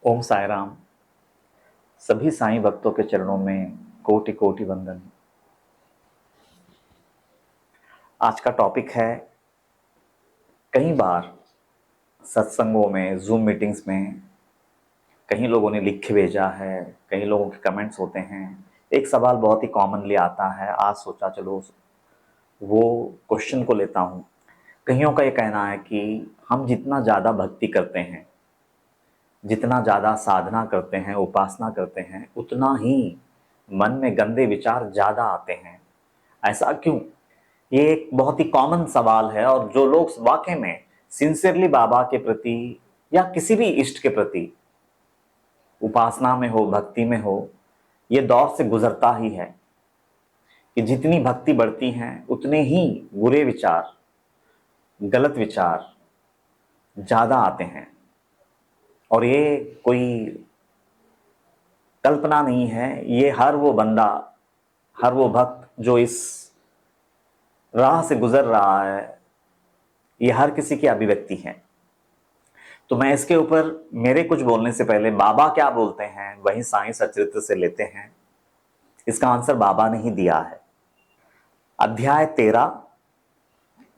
ओम साई राम। सभी साईं भक्तों के चरणों में कोटि कोटि वंदन। आज का टॉपिक है, कई बार सत्संगों में, जूम मीटिंग्स में कई लोगों ने लिख के भेजा है, कई लोगों के कमेंट्स होते हैं। एक सवाल बहुत ही कॉमनली आता है, आज सोचा चलो वो क्वेश्चन को लेता हूँ। कईयों का ये कहना है कि हम जितना ज़्यादा भक्ति करते हैं, जितना ज़्यादा साधना करते हैं, उपासना करते हैं, उतना ही मन में गंदे विचार ज़्यादा आते हैं। ऐसा क्यों? ये एक बहुत ही कॉमन सवाल है, और जो लोग वाकई में सिंसियरली बाबा के प्रति या किसी भी इष्ट के प्रति उपासना में हो, भक्ति में हो, ये दौर से गुजरता ही है कि जितनी भक्ति बढ़ती है उतने ही बुरे विचार, गलत विचार ज्यादा आते हैं। और ये कोई कल्पना नहीं है, ये हर वो बंदा, हर वो भक्त जो इस राह से गुजर रहा है, ये हर किसी की अभिव्यक्ति है। तो मैं इसके ऊपर मेरे कुछ बोलने से पहले बाबा क्या बोलते हैं वही साईं सचरित्र से लेते हैं। इसका आंसर बाबा ने ही दिया है। अध्याय 13,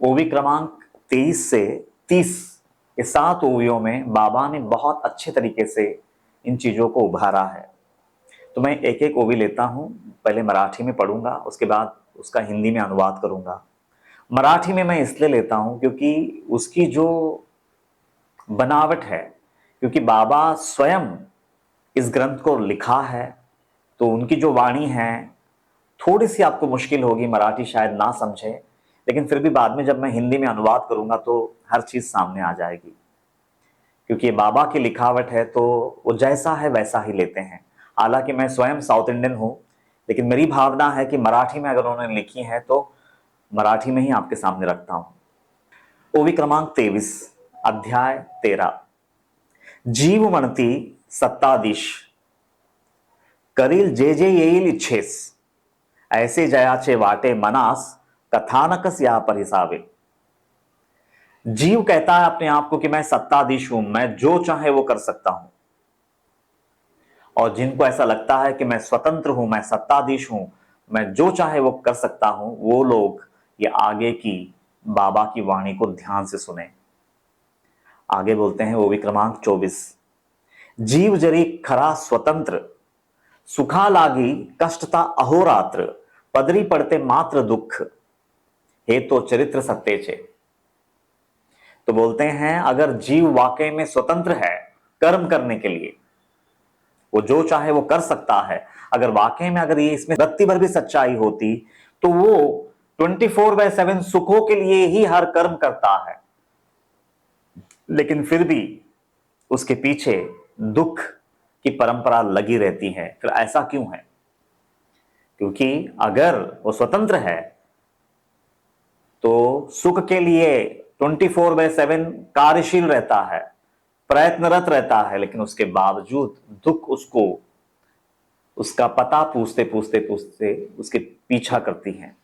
ओवी क्रमांक 23 से 30, ये 7 ओवियों में बाबा ने बहुत अच्छे तरीके से इन चीजों को उभारा है। तो मैं एक एक ओवी लेता हूं, पहले मराठी में पढ़ूंगा, उसके बाद उसका हिंदी में अनुवाद करूंगा। मराठी में मैं इसलिए लेता हूं क्योंकि उसकी जो बनावट है, क्योंकि बाबा स्वयं इस ग्रंथ को लिखा है, तो उनकी जो वाणी है थोड़ी सी आपको मुश्किल होगी, मराठी शायद ना समझे, लेकिन फिर भी बाद में जब मैं हिंदी में अनुवाद करूंगा तो हर चीज सामने आ जाएगी। क्योंकि ये बाबा की लिखावट है तो वो जैसा है वैसा ही लेते हैं। हालांकि मैं स्वयं साउथ इंडियन हूं, लेकिन मेरी भावना है कि मराठी में अगर उन्होंने लिखी है तो मराठी में ही आपके सामने रखता हूं। ओवी क्रमांक 23, अध्याय 13। जीव म्हणती सत्ताधीश, करील जे जे येईल इच्छेस, ऐसे जयाचे वाटे मनास, कथानकस या पर हिसाबे। जीव कहता है अपने आप को कि मैं सत्ताधीश हूं, मैं जो चाहे वो कर सकता हूं। और जिनको ऐसा लगता है कि मैं स्वतंत्र हूं, मैं सत्ताधीश हूं, मैं जो चाहे वो कर सकता हूं, वो लोग ये आगे की बाबा की वाणी को ध्यान से सुने। आगे बोलते हैं वो विक्रमांक 24। जीव जरी खरा स्वतंत्र, सुखा लागी कष्टता अहोरात्र, पदरी पड़ते मात्र दुख, हे तो चरित्र सत्तेचे। तो बोलते हैं अगर जीव वाकई में स्वतंत्र है कर्म करने के लिए, वो जो चाहे वो कर सकता है, अगर वाकई में अगर ये इसमें रत्ती भर भी सच्चाई होती तो वो 24/7 सुखों के लिए ही हर कर्म करता है, लेकिन फिर भी उसके पीछे दुख की परंपरा लगी रहती है। फिर ऐसा क्यों है? क्योंकि अगर वो स्वतंत्र है तो सुख के लिए 24/7 कार्यशील रहता है, प्रयत्नरत रहता है, लेकिन उसके बावजूद दुख उसको उसका पता पूछते पूछते पूछते उसके पीछा करती हैं।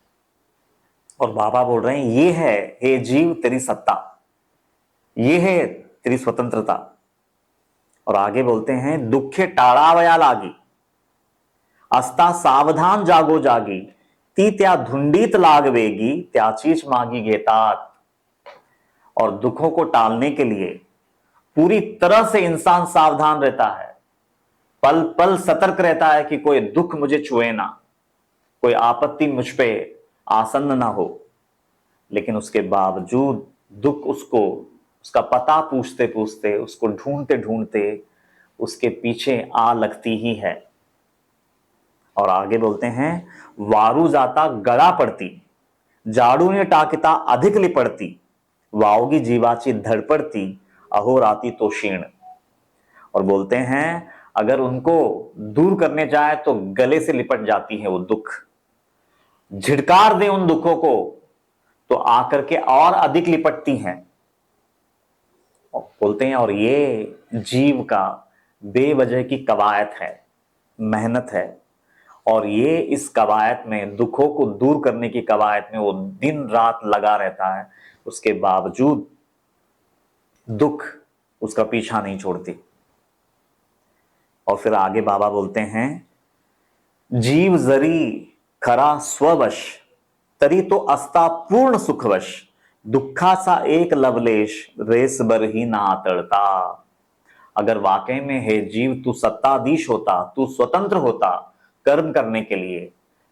और बाबा बोल रहे हैं ये है हे जीव तेरी सत्ता, ये है तेरी स्वतंत्रता। और आगे बोलते हैं दुखे टाळावया लागी, असता सावधान जागो जागी, ती त्या धुंडीत लागवेगी, त्याचीच मागी घेतात। और दुखों को टालने के लिए पूरी तरह से इंसान सावधान रहता है, पल पल सतर्क रहता है कि कोई दुख मुझे छुए ना, कोई आपत्ति मुझ पे आसन्न ना हो। लेकिन उसके बावजूद दुख उसको उसका पता पूछते पूछते, उसको ढूंढते ढूंढते उसके पीछे आ लगती ही है। और आगे बोलते हैं वारू जाता गळा पडती, जाडूने टाकिता अधिक लिपडती, वावगी जीवाची धडपडती, अहोराती तो क्षीण। और बोलते हैं अगर उनको दूर करने जाए तो गले से लिपट जाती है वो दुख, झिड़कार दे उन दुखों को तो आकर के और अधिक लिपटती हैं। और बोलते हैं और ये जीव का बेवजह की कवायद है, मेहनत है। और ये इस कवायद में, दुखों को दूर करने की कवायद में वो दिन रात लगा रहता है, उसके बावजूद दुख उसका पीछा नहीं छोड़ती। और फिर आगे बाबा बोलते हैं, जीव जरी खरा स्ववश, तरी तो अस्ता पूर्ण सुखवश, दुखाचा एक लवलेश, रेसभर ही ना आतळता। अगर वाकई में हे जीव तू सत्ताधीश होता, तू स्वतंत्र होता कर्म करने के लिए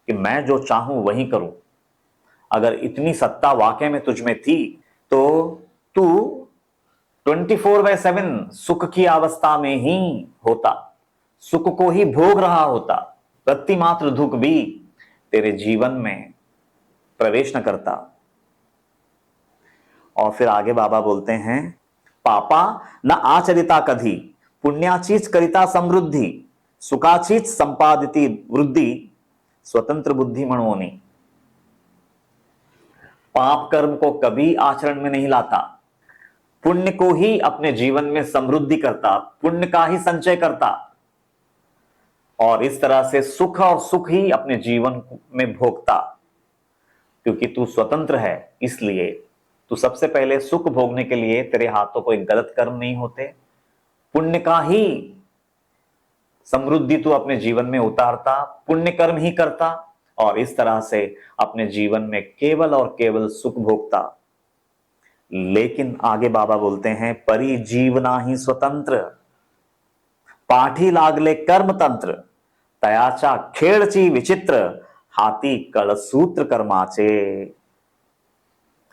कि मैं जो चाहूं वही करूं, अगर इतनी सत्ता वाकई में तुझ में थी तो तू 24/7 सुख की अवस्था में ही होता, सुख को ही भोग रहा होता, प्रतिमात्र दुख भी तेरे जीवन में प्रवेश न करता। और फिर आगे बाबा बोलते हैं, पापा न आचरिता कधी, पुण्याचीच करिता समृद्धि, सुखाचीच संपादिती वृद्धि, स्वतंत्र बुद्धि म्हणोनी। पाप कर्म को कभी आचरण में नहीं लाता, पुण्य को ही अपने जीवन में समृद्धि करता, पुण्य का ही संचय करता, और इस तरह से सुख और सुख ही अपने जीवन में भोगता। क्योंकि तू स्वतंत्र है, इसलिए तू सबसे पहले सुख भोगने के लिए तेरे हाथों कोई गलत कर्म नहीं होते, पुण्य का ही समृद्धि तू अपने जीवन में उतारता, पुण्य कर्म ही करता, और इस तरह से अपने जीवन में केवल और केवल सुख भोगता। लेकिन आगे बाबा बोलते हैं, परी जीवना ही स्वतंत्र, पाठी लागले कर्म तंत्र, तयाचा खेळची विचित्र, हाथी कळसूत्र कर्माचे।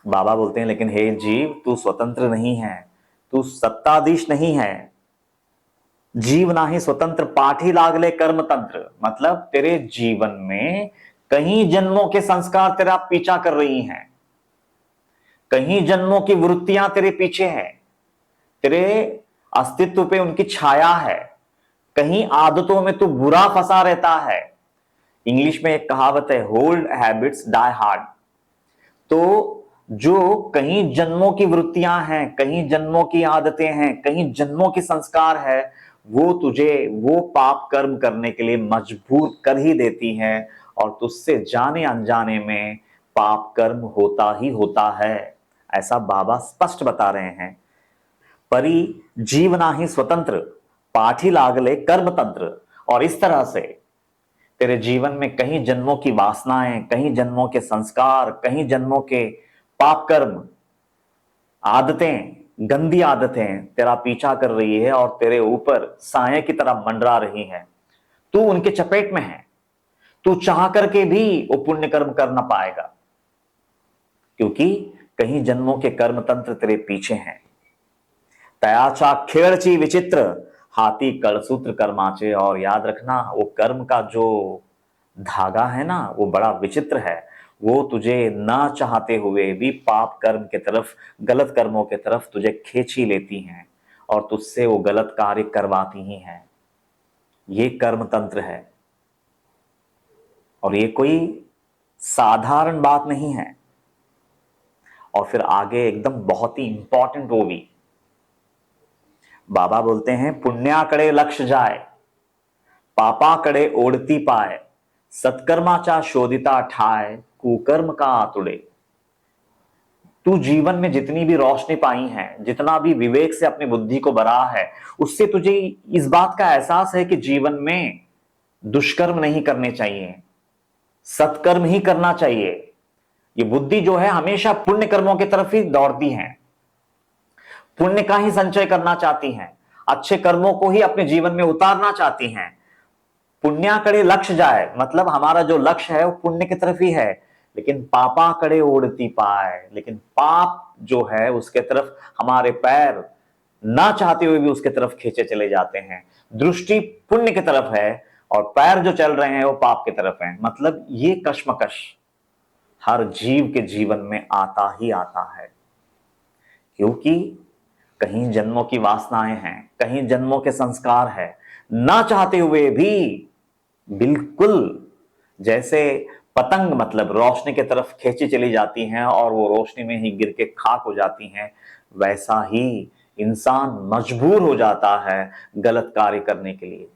बाबा बोलते हैं, लेकिन हे जीव तू स्वतंत्र नहीं है, तू सत्ताधीश नहीं है। जीव ना ही स्वतंत्र, पाठी लागले कर्म तंत्र, मतलब तेरे जीवन में कई जन्मों के संस्कार तेरा पीछा कर रही हैं, कहीं जन्मों की वृत्तियां तेरे पीछे हैं, तेरे अस्तित्व पे उनकी छाया है, कहीं आदतों में तू बुरा फंसा रहता है। इंग्लिश में एक कहावत है, होल्ड हैबिट्स डाई हार्ड। तो जो कहीं जन्मों की वृत्तियां हैं, कहीं जन्मों की आदतें हैं, कहीं जन्मों के संस्कार है, वो तुझे वो पाप कर्म करने के लिए मजबूर कर ही देती हैं, और तुझसे जाने अनजाने में पाप कर्म होता ही होता है। ऐसा बाबा स्पष्ट बता रहे हैं। परी जीवना ही स्वतंत्र, पाठी लागले कर्म तंत्र, और इस तरह से तेरे जीवन में कहीं जन्मों की वासनाएं, कहीं जन्मों के संस्कार, कहीं जन्मों के पाप कर्म, आदतें, गंदी आदतें तेरा पीछा कर रही है और तेरे ऊपर साए की तरह मंडरा रही हैं। तू उनके चपेट में है, तू चाह करके भी वो पुण्य कर्म कर ना पाएगा, क्योंकि कहीं जन्मों के कर्म तंत्र तेरे पीछे हैं। तयाचा खेळची विचित्र, हाथी कड़सूत्र कर्माचे। और याद रखना, वो कर्म का जो धागा है ना, वो बड़ा विचित्र है, वो तुझे ना चाहते हुए भी पाप कर्म के तरफ, गलत कर्मों के तरफ तुझे खींच ही लेती हैं और तुझसे वो गलत कार्य करवाती ही हैं। ये कर्म तंत्र है, और ये कोई साधारण बात नहीं है। और फिर आगे एकदम बहुत ही इंपॉर्टेंट वो भी बाबा बोलते हैं, पुण्याकडे लक्ष जाय, पापाकडे ओढती पाय, सत्कर्माचा शोधिता ठाय, कुकर्म का आतुड़े। तू जीवन में जितनी भी रोशनी पाई है, जितना भी विवेक से अपनी बुद्धि को भरा है, उससे तुझे इस बात का एहसास है कि जीवन में दुष्कर्म नहीं करने चाहिए, सत्कर्म ही करना चाहिए। ये बुद्धि जो है हमेशा पुण्य कर्मों की तरफ ही दौड़ती है, पुण्य का ही संचय करना चाहती हैं, अच्छे कर्मों को ही अपने जीवन में उतारना चाहती हैं। पुण्याकडे लक्ष्य जाए, मतलब हमारा जो लक्ष्य है वो पुण्य की तरफ ही है, लेकिन पापाकडे ओढ़ती पाए, लेकिन पाप जो है उसके तरफ हमारे पैर ना चाहते हुए भी उसके तरफ खींचे चले जाते हैं। दृष्टि पुण्य की तरफ है और पैर जो चल रहे हैं वो पाप की तरफ हैं। मतलब ये कश्मकश हर जीव के जीवन में आता ही आता है, क्योंकि कहीं जन्मों की वासनाएं हैं, कहीं जन्मों के संस्कार है, ना चाहते हुए भी बिल्कुल जैसे पतंग मतलब रोशनी की तरफ खींची चली जाती हैं और वो रोशनी में ही गिर के खाक हो जाती हैं, वैसा ही इंसान मजबूर हो जाता है गलत कार्य करने के लिए।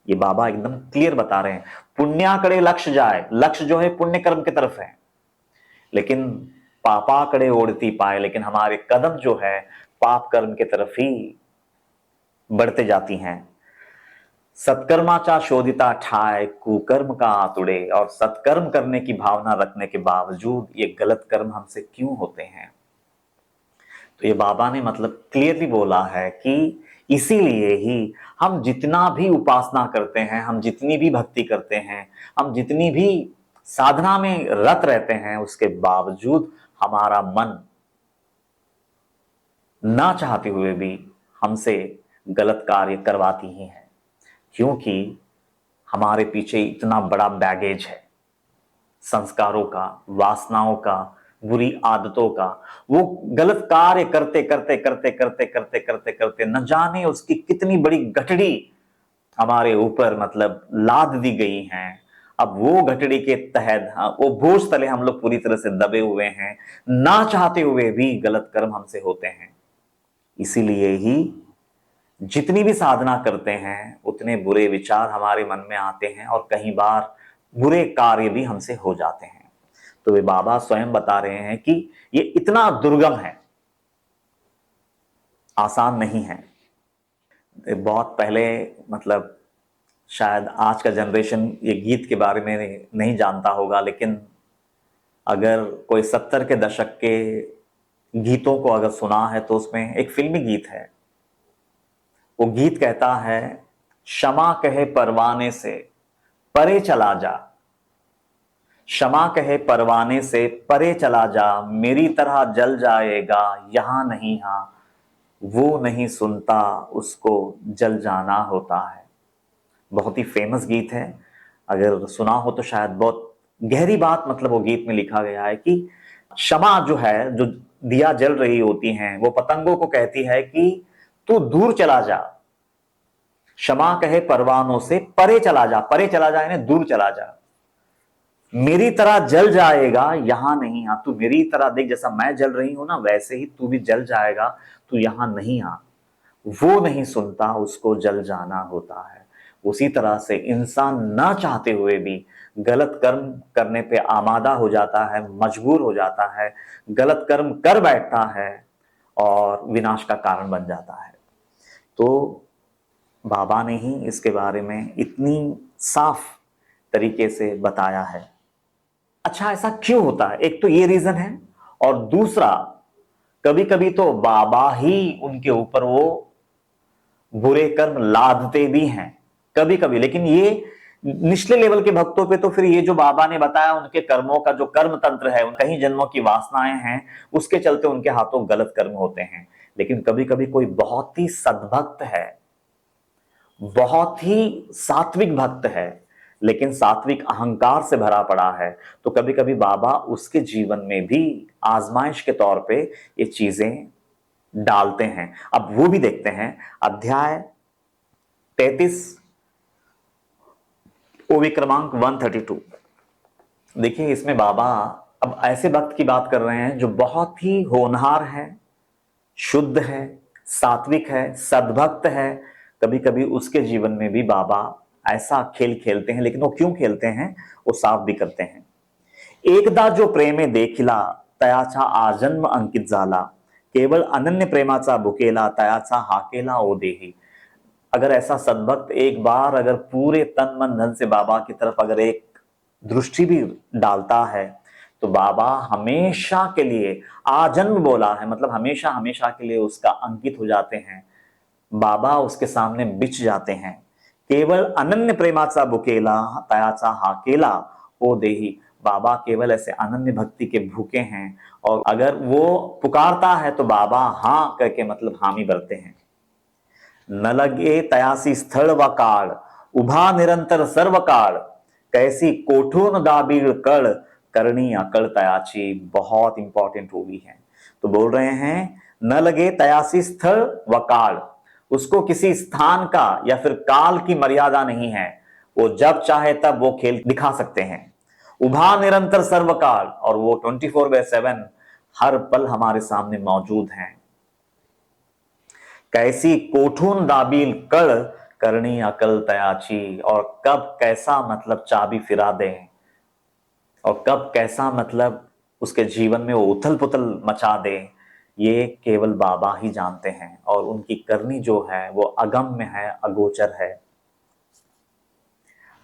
ये बाबा एकदम क्लियर बता रहे हैं, पुण्याकडे लक्ष्य जाए, लक्ष्य जो है पुण्य कर्म की तरफ है, लेकिन पापाकडे ओढ़ती पाए, लेकिन हमारे कदम जो है पाप कर्म की तरफ ही बढ़ते जाती हैं। सत्कर्माचा शोधिता ठाय कुकर्म का आतुड़े। और सत्कर्म करने की भावना रखने के बावजूद ये गलत कर्म हमसे क्यों होते हैं? तो ये बाबा ने मतलब क्लियरली बोला है कि इसीलिए ही हम जितना भी उपासना करते हैं, हम जितनी भी भक्ति करते हैं, हम जितनी भी साधना में रत रहते हैं, उसके बावजूद हमारा मन ना चाहते हुए भी हमसे गलत कार्य करवाती ही है, क्योंकि हमारे पीछे इतना बड़ा बैगेज है संस्कारों का, वासनाओं का, बुरी आदतों का। वो गलत कार्य करते करते करते करते करते करते करते न जाने उसकी कितनी बड़ी गठड़ी हमारे ऊपर मतलब लाद दी गई है। अब वो गठड़ी के तहत वो बोझ तले हम लोग पूरी तरह से दबे हुए हैं, ना चाहते हुए भी गलत कर्म हमसे होते हैं। इसीलिए ही जितनी भी साधना करते हैं उतने बुरे विचार हमारे मन में आते हैं और कई बार बुरे कार्य भी हमसे हो जाते हैं। तो वे बाबा स्वयं बता रहे हैं कि ये इतना दुर्गम है, आसान नहीं है। बहुत पहले मतलब शायद आज का जनरेशन ये गीत के बारे में नहीं जानता होगा, लेकिन अगर कोई 70 के दशक के गीतों को अगर सुना है तो उसमें एक फिल्मी गीत है। वो गीत कहता है, क्षमा कहे परवाने से परे चला जा, क्षमा कहे परवाने से परे चला जा, मेरी तरह जल जाएगा यहां नहीं, हां वो नहीं सुनता उसको जल जाना होता है। बहुत ही फेमस गीत है, अगर सुना हो तो शायद बहुत गहरी बात मतलब वो गीत में लिखा गया है कि क्षमा जो है, जो दिया जल रही होती हैं, वो पतंगों को कहती है कि तू दूर चला जा। क्षमा कहे परवानों से परे चला जा, परे चला जा यानी दूर चला जा, मेरी तरह जल जाएगा यहां नहीं आ। तू मेरी तरह देख, जैसा मैं जल रही हूं ना वैसे ही तू भी जल जाएगा, तू यहां नहीं आ। वो नहीं सुनता उसको जल जाना होता है। उसी तरह से इंसान ना चाहते हुए भी गलत कर्म करने पे आमादा हो जाता है, मजबूर हो जाता है, गलत कर्म कर बैठता है और विनाश का कारण बन जाता है। तो बाबा ने ही इसके बारे में इतनी साफ तरीके से बताया है। अच्छा, ऐसा क्यों होता है? एक तो ये रीजन है, और दूसरा कभी कभी तो बाबा ही उनके ऊपर वो बुरे कर्म लादते भी हैं कभी कभी। लेकिन ये निचले लेवल के भक्तों पे तो फिर ये जो बाबा ने बताया उनके कर्मों का जो कर्म तंत्र है, कई जन्मों की वासनाएं हैं, उसके चलते उनके हाथों गलत कर्म होते हैं। लेकिन कभी कभी कोई बहुत ही सद्भक्त है, बहुत ही सात्विक भक्त है, लेकिन सात्विक अहंकार से भरा पड़ा है, तो कभी कभी बाबा उसके जीवन में भी आजमाइश के तौर पे ये चीजें डालते हैं। अब वो भी देखते हैं, अध्याय 33 ओवी क्रमांक 132। देखिए इसमें बाबा अब ऐसे भक्त की बात कर रहे हैं जो बहुत ही होनहार है, शुद्ध है, सात्विक है, सद्भक्त है। कभी कभी उसके जीवन में भी बाबा ऐसा खेल खेलते हैं, लेकिन वो क्यों खेलते हैं वो साफ भी करते हैं। एकदा जो प्रेमे देखिला तयाचा आजन्म अंकित झाला, केवळ अनन्य प्रेमाचा भुकेला तयाचा हाकेला ओ देही। अगर ऐसा सद्भक्त एक बार अगर पूरे तन मन धन से बाबा की तरफ अगर एक दृष्टि भी डालता है, तो बाबा हमेशा के लिए, आजन्म बोला है मतलब हमेशा हमेशा के लिए उसका अंकित हो जाते हैं। बाबा उसके सामने बिछ जाते हैं। केवल अनन्य प्रेमाचा बुकेला तयाचा हाकेला ओ देही। बाबा केवल ऐसे अनन्य भक्ति के भूखे हैं, और अगर वो पुकारता है तो बाबा हां करके मतलब हामी भरते हैं। न लगे तयासी स्थळ व काळ, उभा निरंतर सर्व काळ, कैसी कोठून दाबीळ कळ, करणी अकल तयाची। बहुत इंपॉर्टेंट होगी है। तो बोल रहे हैं न लगे तयासी स्थल व काल, उसको किसी स्थान का या फिर काल की मर्यादा नहीं है, वो जब चाहे तब वो खेल दिखा सकते हैं। उभा निरंतर सर्वकाल, और वो 24/7 हर पल हमारे सामने मौजूद हैं। कैसी कोठून दाबील कड़, करनी अकल तयाची। और कब कैसा मतलब चाबी फिरा दें, और कब कैसा मतलब उसके जीवन में वो उथल पुथल मचा दे, ये केवल बाबा ही जानते हैं। और उनकी करनी जो है वो अगम्य है, अगोचर है।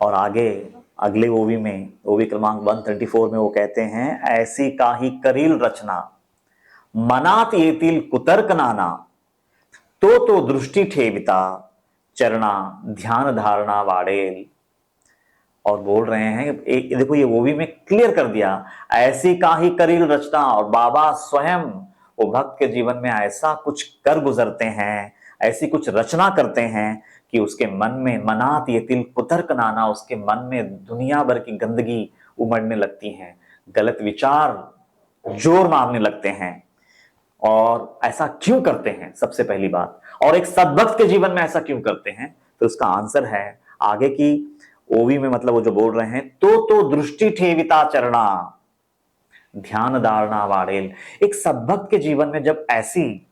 और आगे अगले ओवी में, ओवी क्रमांक 134 में वो कहते हैं, ऐसी काही करील रचना मनात येतील कुतर्क नाना, तो दृष्टि ठेविता चरणा ध्यान धारणा वाड़ेल। और बोल रहे हैं, एक देखो ये ओवी में क्लियर कर दिया, ऐसी काही करील रचना, और बाबा स्वयं वो भक्त के जीवन में ऐसा कुछ कर गुजरते हैं, ऐसी कुछ रचना करते हैं कि उसके मन में मनात ये तिल कुतर्क नाना, उसके मन में दुनिया भर की गंदगी उमड़ने लगती है, गलत विचार जोर मारने लगते हैं। और ऐसा क्यों करते हैं, सबसे पहली बात, और एक सद्भक्त के जीवन में ऐसा क्यों करते हैं, तो उसका आंसर है आगे की ओवी में, मतलब वो जो बोल रहे हैं, तो दृष्टि ठेविता चरणा ध्यान धारणा वाड़ेल। एक सद्भक्त के जीवन में जब ऐसी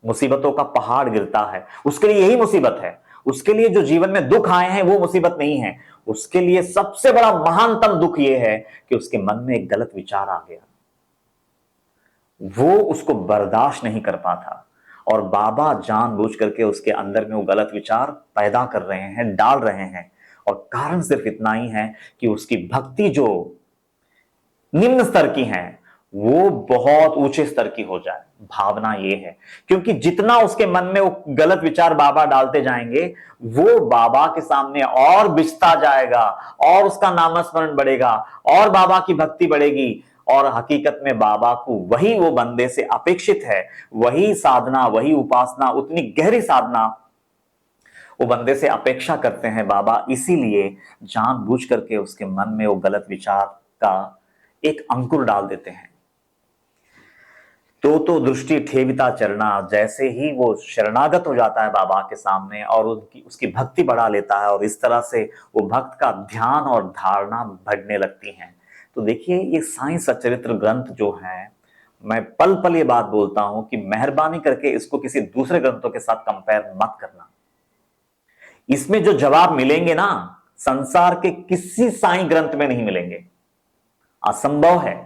मुसीबतों का पहाड़ गिरता है, उसके लिए यही मुसीबत है, उसके लिए जो जीवन में दुख आए हैं वो मुसीबत नहीं है, उसके लिए सबसे बड़ा महानतम दुख यह है कि उसके मन में एक गलत विचार आ गया, वो उसको बर्दाश्त नहीं कर पाता, और बाबा जानबूझ करके उसके अंदर में वो गलत विचार पैदा कर रहे हैं, डाल रहे हैं, और कारण सिर्फ इतना ही है कि उसकी भक्ति जो निम्न स्तर की है वो बहुत ऊंचे स्तर की हो जाए। भावना ये है, क्योंकि जितना उसके मन में वो गलत विचार बाबा डालते जाएंगे, वो बाबा के सामने और बिछता जाएगा, और उसका नामस्मरण बढ़ेगा, और बाबा की भक्ति बढ़ेगी, और हकीकत में बाबा को वही वो बंदे से अपेक्षित है, वही साधना, वही उपासना, उतनी गहरी साधना वो बंदे से अपेक्षा करते हैं बाबा, इसीलिए जानबूझ करके उसके मन में वो गलत विचार का एक अंकुर डाल देते हैं। तो दृष्टि ठेविता चरणा, जैसे ही वो शरणागत हो जाता है बाबा के सामने और उसकी भक्ति बढ़ा लेता है, और इस तरह से वो भक्त का ध्यान और धारणा बढ़ने लगती है। तो देखिए, ये साईं सच्चरित्र ग्रंथ जो है, मैं पल पल ये बात बोलता हूं कि मेहरबानी करके इसको किसी दूसरे ग्रंथों के साथ कंपेयर मत करना। इसमें जो जवाब मिलेंगे ना, संसार के किसी साईं ग्रंथ में नहीं मिलेंगे, असंभव है।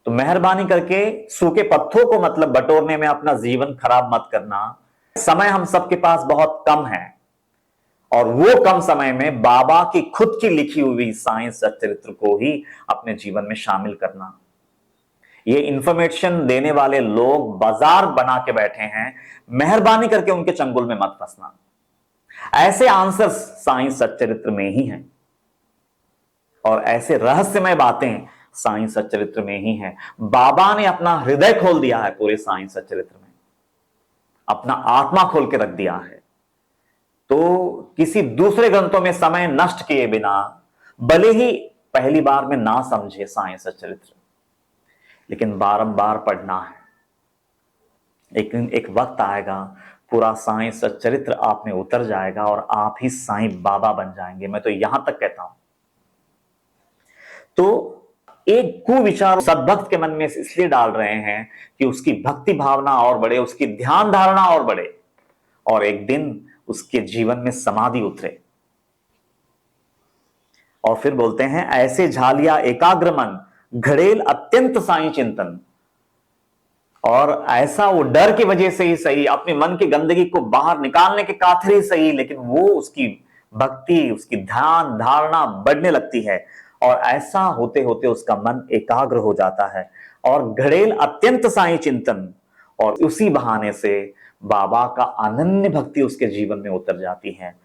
तो मेहरबानी करके सूखे पत्थरों को मतलब बटोरने में अपना जीवन खराब मत करना। समय हम सबके पास बहुत कम है, और वो कम समय में बाबा की खुद की लिखी हुई साईं सच्चरित्र को ही अपने जीवन में शामिल करना। ये इंफॉर्मेशन देने वाले लोग बाजार बना के बैठे हैं, मेहरबानी करके उनके चंगुल में मत फंसना। ऐसे आंसर्स साईं सच्चरित्र में ही हैं, और ऐसे रहस्यमय बातें साईं सच्चरित्र में ही है। बाबा ने अपना हृदय खोल दिया है पूरे साईं सच्चरित्र में, अपना आत्मा खोल के रख दिया है। तो किसी दूसरे ग्रंथों में समय नष्ट किए बिना, भले ही पहली बार में ना समझे साईं सच्चरित्र, लेकिन बारंबार पढ़ना है। एक वक्त आएगा, पूरा साईं सच्चरित्र आप में उतर जाएगा और आप ही साईं बाबा बन जाएंगे, मैं तो यहां तक कहता हूं। तो एक कुविचार सद्भक्त के मन में इसलिए डाल रहे हैं कि उसकी भक्ति भावना और बढ़े, उसकी ध्यान धारणा और बढ़े, और एक दिन उसके जीवन में समाधि उतरे। और फिर बोलते हैं, ऐसे झालिया एकाग्र मन घड़ेल अत्यंत साईं चिंतन। और ऐसा वो डर की वजह से ही सही, अपने मन की गंदगी को बाहर निकालने के खातिर ही सही, लेकिन वो उसकी भक्ति, उसकी ध्यान धारणा बढ़ने लगती है, और ऐसा होते होते उसका मन एकाग्र हो जाता है, और घड़ेल अत्यंत साईं चिंतन, और उसी बहाने से बाबा का अनन्य भक्ति उसके जीवन में उतर जाती है।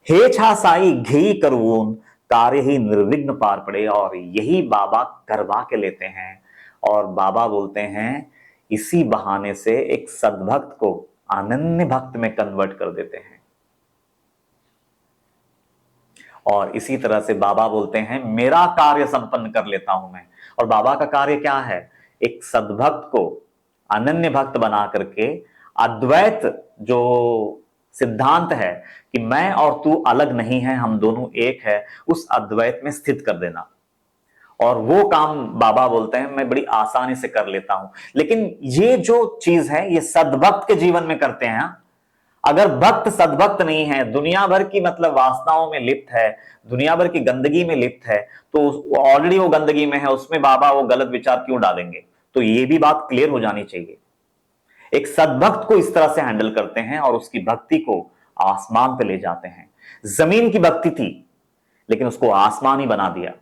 हे छा साई घेई करवून कार्य ही निर्विघ्न पार पड़े, और यही बाबा करवा के लेते हैं। और बाबा बोलते हैं, इसी बहाने से एक सद्भक्त को अनन्य भक्त में कन्वर्ट कर देते हैं। और इसी तरह से बाबा बोलते हैं, मेरा कार्य संपन्न कर लेता हूं मैं। और बाबा का कार्य क्या है? एक सद्भक्त को अनन्य भक्त बना करके अद्वैत जो सिद्धांत है कि मैं और तू अलग नहीं है, हम दोनों एक है, उस अद्वैत में स्थित कर देना। और वो काम बाबा बोलते हैं मैं बड़ी आसानी से कर लेता हूं। लेकिन ये जो चीज है, ये सद्भक्त के जीवन में करते हैं। अगर भक्त सद्भक्त नहीं है, दुनिया भर की मतलब वासनाओं में लिप्त है, दुनिया भर की गंदगी में लिप्त है, तो ऑलरेडी वो गंदगी में है, उसमें बाबा वो गलत विचार क्यों डालेंगे? तो ये भी बात क्लियर हो जानी चाहिए। एक सद्भक्त को इस तरह से हैंडल करते हैं और उसकी भक्ति को आसमान पे ले जाते हैं। जमीन की भक्ति थी, लेकिन उसको आसमानी बना दिया,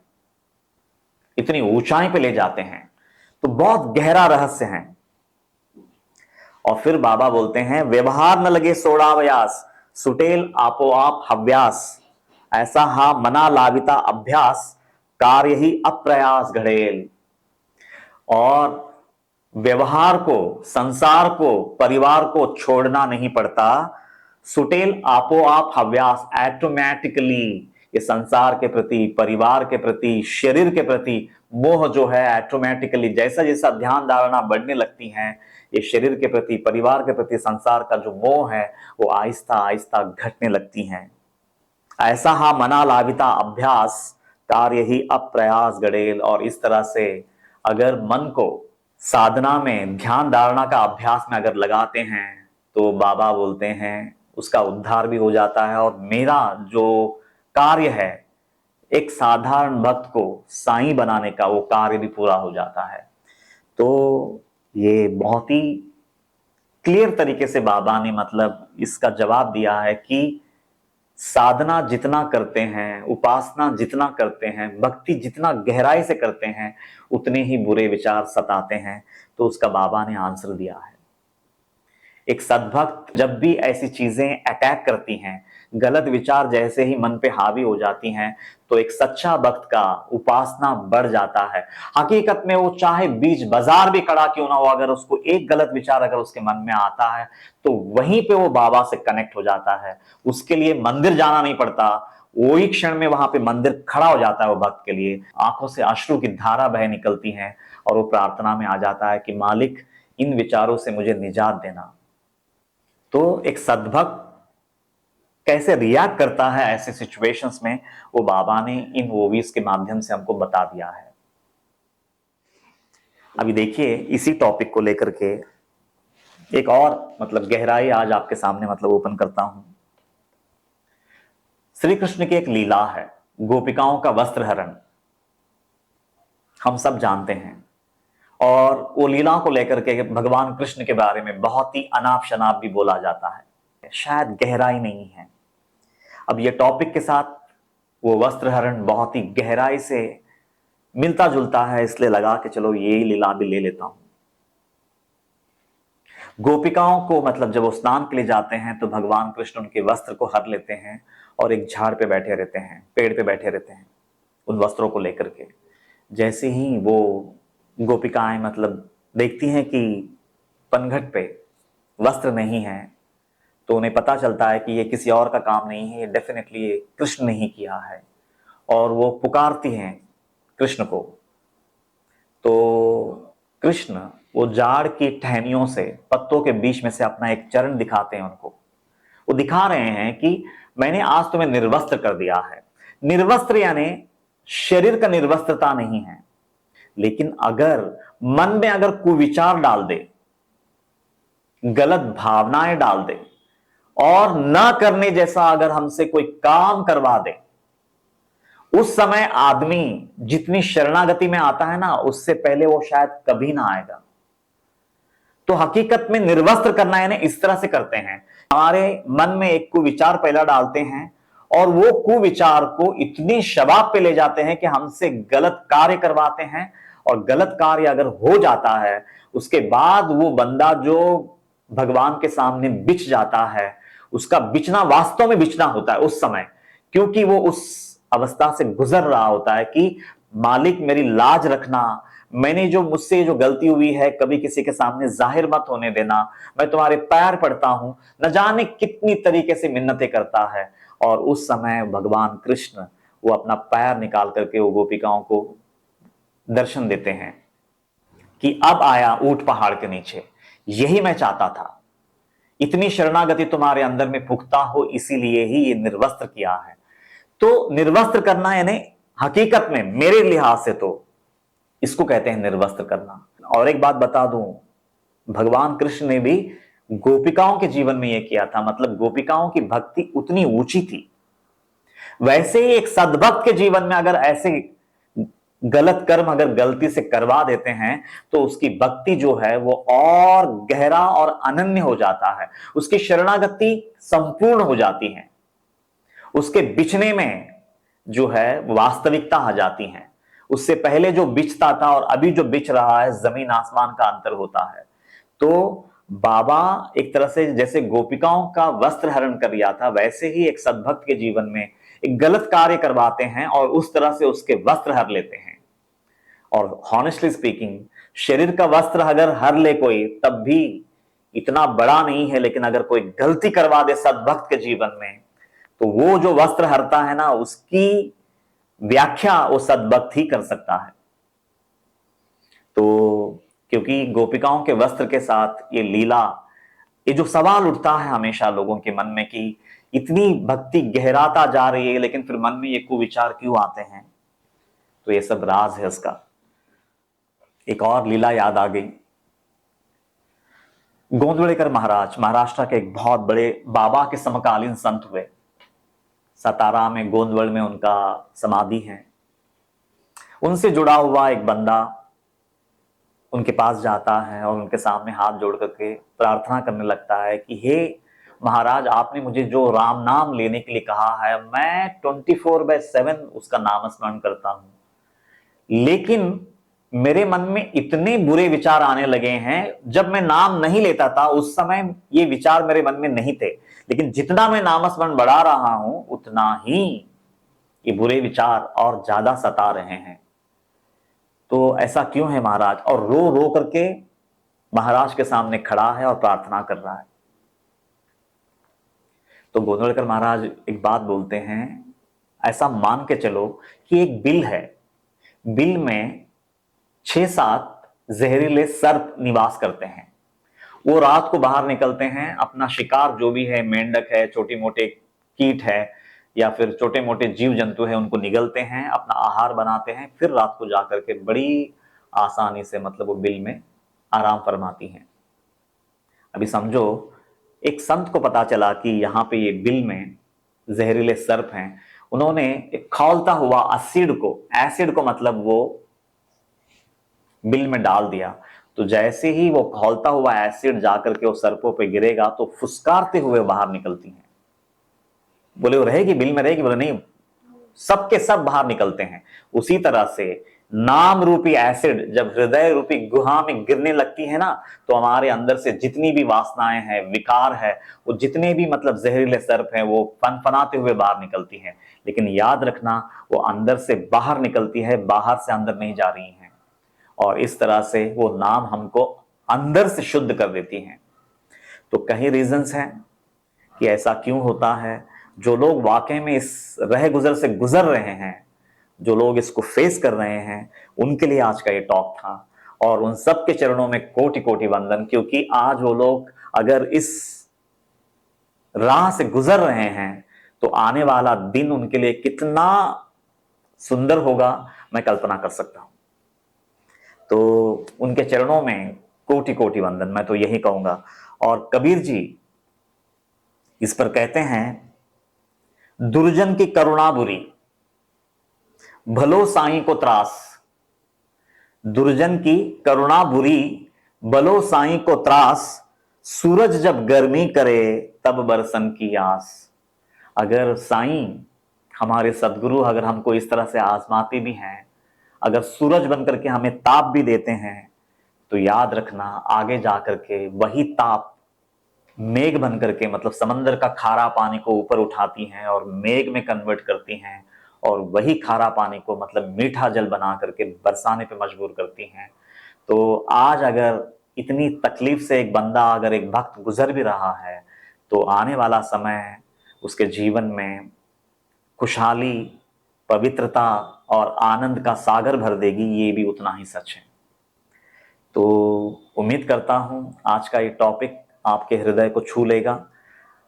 इतनी ऊंचाई पे ले जाते हैं। तो बहुत गहरा रहस्य है। और फिर बाबा बोलते हैं, व्यवहार न लगे सोड़ावयास, सुटेल आपोआप हव्यास, ऐसा हा मना लाविता अभ्यास, कार्य ही अप्रयास घड़ेल। और व्यवहार को, संसार को, परिवार को छोड़ना नहीं पड़ता। सुटेल आपोआप हव्यास, ऑटोमेटिकली ये संसार के प्रति, परिवार के प्रति, शरीर के प्रति मोह जो है ऑटोमेटिकली जैसा जैसा ध्यान धारणा बढ़ने लगती है, ये शरीर के प्रति, परिवार के प्रति, संसार का जो मोह है वो आहिस्ता आहिस्ता घटने लगती हैं। ऐसा हा मना लाविता अभ्यास, कार्य ही अप्रयास गड़ेल। और इस तरह से अगर मन को साधना में, ध्यान धारणा का अभ्यास में अगर लगाते हैं तो बाबा बोलते हैं उसका उद्धार भी हो जाता है। और मेरा जो कार्य है एक साधारण भक्त को साईं बनाने का, वो कार्य भी पूरा हो जाता है। तो ये बहुत ही क्लियर तरीके से बाबा ने मतलब इसका जवाब दिया है कि साधना जितना करते हैं, उपासना जितना करते हैं, भक्ति जितना गहराई से करते हैं, उतने ही बुरे विचार सताते हैं। तो उसका बाबा ने आंसर दिया है। एक सद्भक्त जब भी ऐसी चीजें अटैक करती हैं, गलत विचार जैसे ही मन पे हावी हो जाती हैं, तो एक सच्चा भक्त का उपासना बढ़ जाता है। हकीकत में वो चाहे बीच बाजार भी खड़ा क्यों ना हो, अगर उसको एक गलत विचार अगर उसके मन में आता है तो वहीं पे वो बाबा से कनेक्ट हो जाता है। उसके लिए मंदिर जाना नहीं पड़ता, वही क्षण में वहां पे मंदिर खड़ा हो जाता है वो भक्त के लिए। आंखों से अश्रु की धारा बह निकलती है और वो प्रार्थना में आ जाता है कि मालिक इन विचारों से मुझे निजात देना। तो एक सद्भक्त कैसे रिएक्ट करता है ऐसे सिचुएशंस में, वो बाबा ने इन मूवीज के माध्यम से हमको बता दिया है। अभी देखिए इसी टॉपिक को लेकर के एक और मतलब गहराई आज आपके सामने मतलब ओपन करता हूं। श्री कृष्ण की एक लीला है, गोपिकाओं का वस्त्र हरण, हम सब जानते हैं। और वो लीला को लेकर के भगवान कृष्ण के बारे में बहुत ही अनाप शनाप भी बोला जाता है, शायद गहराई नहीं है। अब ये टॉपिक के साथ वो वस्त्र हरण बहुत ही गहराई से मिलता जुलता है, इसलिए लगा कि चलो ये लीला भी ले लेता हूं। गोपिकाओं को मतलब जब वो स्नान के लिए जाते हैं तो भगवान कृष्ण उनके वस्त्र को हर लेते हैं और एक झाड़ पे बैठे रहते हैं, पेड़ पे बैठे रहते हैं उन वस्त्रों को लेकर के। जैसे ही वो गोपिकाएं मतलब देखती हैं कि पनघट पे वस्त्र नहीं है, तो उन्हें पता चलता है कि ये किसी और का काम नहीं है, ये डेफिनेटली ये कृष्ण ने ही किया है। और वो पुकारती हैं कृष्ण को। तो कृष्ण वो जाड़ की टहनियों से, पत्तों के बीच में से अपना एक चरण दिखाते हैं उनको। वो दिखा रहे हैं कि मैंने आज तुम्हें निर्वस्त्र कर दिया है। निर्वस्त्र यानी शरीर का निर्वस्त्रता नहीं है, लेकिन अगर मन में अगर कुविचार डाल दे, गलत भावनाएं डाल दे और न करने जैसा अगर हमसे कोई काम करवा दे, उस समय आदमी जितनी शरणागति में आता है ना, उससे पहले वो शायद कभी ना आएगा। तो हकीकत में निर्वस्त्र करना यानी इस तरह से करते हैं, हमारे मन में एक कुविचार पहला डालते हैं और वो कुविचार को इतनी शबाब पे ले जाते हैं कि हमसे गलत कार्य करवाते हैं। और गलत कार्य अगर हो जाता है उसके बाद वो बंदा जो भगवान के सामने बिछ जाता है, उसका बिछना वास्तव में बिछना होता है उस समय, क्योंकि वो उस अवस्था से गुजर रहा होता है कि मालिक मेरी लाज रखना, मैंने जो मुझसे जो गलती हुई है कभी किसी के सामने जाहिर मत होने देना, मैं तुम्हारे पैर पड़ता हूं। न जाने कितनी तरीके से मिन्नतें करता है। और उस समय भगवान कृष्ण वो अपना पैर निकाल करके वो गोपिकाओं को दर्शन देते हैं कि अब आया ऊंट पहाड़ के नीचे, यही मैं चाहता था। इतनी शरणागति तुम्हारे अंदर में पुख्ता हो, इसीलिए ही ये निर्वस्त्र किया है। तो निर्वस्त्र करना यानी हकीकत में मेरे लिहाज से तो इसको कहते हैं निर्वस्त्र करना। और एक बात बता दूं, भगवान कृष्ण ने भी गोपिकाओं के जीवन में यह किया था, मतलब गोपिकाओं की भक्ति उतनी ऊंची थी। वैसे ही एक सद्भक्त के जीवन में अगर ऐसे गलत कर्म अगर गलती से करवा देते हैं तो उसकी भक्ति जो है वो और गहरा और अनन्य हो जाता है, उसकी शरणागति संपूर्ण हो जाती है। उसके बिछने में जो है वास्तविकता आ जाती है। उससे पहले जो बिचता था और अभी जो बिच रहा है, जमीन आसमान का अंतर होता है। तो बाबा एक तरह से जैसे गोपिकाओं का वस्त्र हरण कर लिया था, वैसे ही एक सद्भक्त के जीवन में एक गलत कार्य करवाते हैं और उस तरह से उसके वस्त्र हर लेते हैं। और हॉनेस्टली स्पीकिंग, शरीर का वस्त्र अगर हर ले कोई, तब भी इतना बड़ा नहीं है, लेकिन अगर कोई गलती करवा दे सद्भक्त के जीवन में, तो वो जो वस्त्र हरता है ना, उसकी व्याख्या वो सद्भक्त ही कर सकता है। तो क्योंकि गोपिकाओं के वस्त्र के साथ ये लीला, ये जो सवाल उठता है हमेशा लोगों के मन में कि इतनी भक्ति गहराता जा रही है, लेकिन फिर मन में ये कुविचार क्यों आते हैं, तो ये सब राज है उसका। एक और लीला याद आ गई। गोंदवलेकर महाराज महाराष्ट्र के एक बहुत बड़े बाबा के समकालीन संत हुए। सतारा में, गोंदवल में उनका समाधि है। उनसे जुड़ा हुआ एक बंदा उनके पास जाता है और उनके सामने हाथ जोड़ करके प्रार्थना करने लगता है कि हे महाराज, आपने मुझे जो राम नाम लेने के लिए कहा है, मैं 24/7 उसका नाम स्मरण करता हूं, लेकिन मेरे मन में इतने बुरे विचार आने लगे हैं। जब मैं नाम नहीं लेता था उस समय ये विचार मेरे मन में नहीं थे, लेकिन जितना मैं नामस्मरण बढ़ा रहा हूं, उतना ही ये बुरे विचार और ज्यादा सता रहे हैं। तो ऐसा क्यों है महाराज? और रो रो करके महाराज के सामने खड़ा है और प्रार्थना कर रहा है। तो गोंदवलेकर महाराज एक बात बोलते हैं, ऐसा मान के चलो कि एक बिल है, बिल में 6-7 जहरीले सर्प निवास करते हैं। वो रात को बाहर निकलते हैं, अपना शिकार जो भी है, मेंढक है, छोटे मोटे कीट है या फिर छोटे मोटे जीव जंतु है, उनको निगलते हैं, अपना आहार बनाते हैं, फिर रात को जाकर के बड़ी आसानी से मतलब वो बिल में आराम फरमाती हैं। अभी समझो, एक संत को पता चला कि यहाँ पे ये बिल में जहरीले सर्प हैं। उन्होंने एक खौलता हुआ एसिड को मतलब वो बिल में डाल दिया। तो जैसे ही वो खौलता हुआ एसिड जाकर के वो सर्पों पे गिरेगा तो फुसकारते हुए बाहर निकलती हैं। बोले वो रहेगी, बिल में रहेगी? बोले नहीं, सबके सब बाहर निकलते हैं। उसी तरह से नाम रूपी एसिड जब हृदय रूपी गुहा में गिरने लगती है ना, तो हमारे अंदर से जितनी भी वासनाएं हैं, विकार है, वो जितने भी मतलब जहरीले सर्प हैं, वो फनफनाते हुए बाहर निकलती हैं। लेकिन याद रखना, वो अंदर से बाहर निकलती है, बाहर से अंदर नहीं जा रही हैं। और इस तरह से वो नाम हमको अंदर से शुद्ध कर देती हैं। तो कई रीजंस हैं कि ऐसा क्यों होता है। जो लोग वाकई में इस रह गुजर से गुजर रहे हैं, जो लोग इसको फेस कर रहे हैं, उनके लिए आज का ये टॉक था। और उन सब के चरणों में कोटि कोटि वंदन, क्योंकि आज वो लोग अगर इस राह से गुजर रहे हैं तो आने वाला दिन उनके लिए कितना सुंदर होगा, मैं कल्पना कर सकता हूं। तो उनके चरणों में कोटि कोटि वंदन, मैं तो यही कहूंगा। और कबीर जी इस पर कहते हैं, दुर्जन की करुणा बुरी, भलो साईं को त्रास। दुर्जन की करुणा बुरी, भलो साईं को त्रास। सूरज जब गर्मी करे, तब बरसन की आस। अगर साईं, हमारे सदगुरु, अगर हमको इस तरह से आजमाते भी हैं, अगर सूरज बनकर के हमें ताप भी देते हैं, तो याद रखना आगे जाकर के वही ताप मेघ बन करके मतलब समंदर का खारा पानी को ऊपर उठाती हैं और मेघ में कन्वर्ट करती हैं, और वही खारा पानी को मतलब मीठा जल बना करके बरसाने पे मजबूर करती हैं। तो आज अगर इतनी तकलीफ से एक बंदा, अगर एक भक्त गुजर भी रहा है, तो आने वाला समय उसके जीवन में खुशहाली, पवित्रता और आनंद का सागर भर देगी, ये भी उतना ही सच है। तो उम्मीद करता हूं आज का ये टॉपिक आपके हृदय को छू लेगा।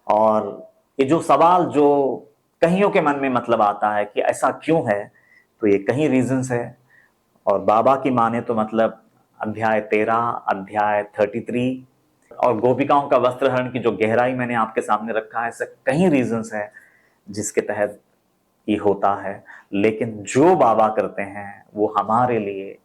और ये जो सवाल जो कईयों के मन में मतलब आता है कि ऐसा क्यों है, तो ये कई रीजंस है। और बाबा की माने तो मतलब अध्याय 13, अध्याय 33 और गोपिकाओं का वस्त्रहरण की जो गहराई मैंने आपके सामने रखा है, ऐसे कई रीजंस है जिसके तहत ये होता है। लेकिन जो बाबा करते हैं वो हमारे लिए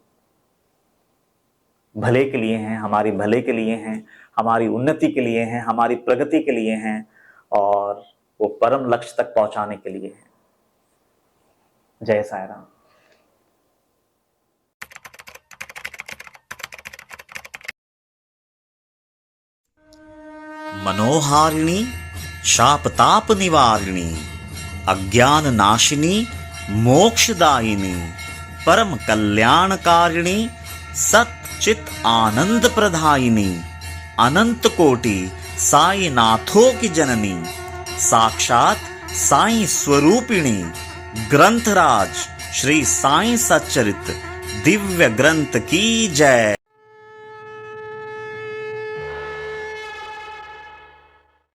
भले के लिए हैं, हमारी भले के लिए हैं, हमारी उन्नति के लिए हैं, हमारी प्रगति के लिए हैं, और वो परम लक्ष्य तक पहुंचाने के लिए हैं। जय साई राम। मनोहारिणी शापताप निवारिणी अज्ञान नाशिनी मोक्षदायिनी परम कल्याणकारिणी सच्चित आनंद प्रदायिनी अनंत कोटि साईनाथों की जननी साक्षात साई स्वरूपिणी ग्रंथराज श्री साई सच्चरित दिव्य ग्रंथ की जय।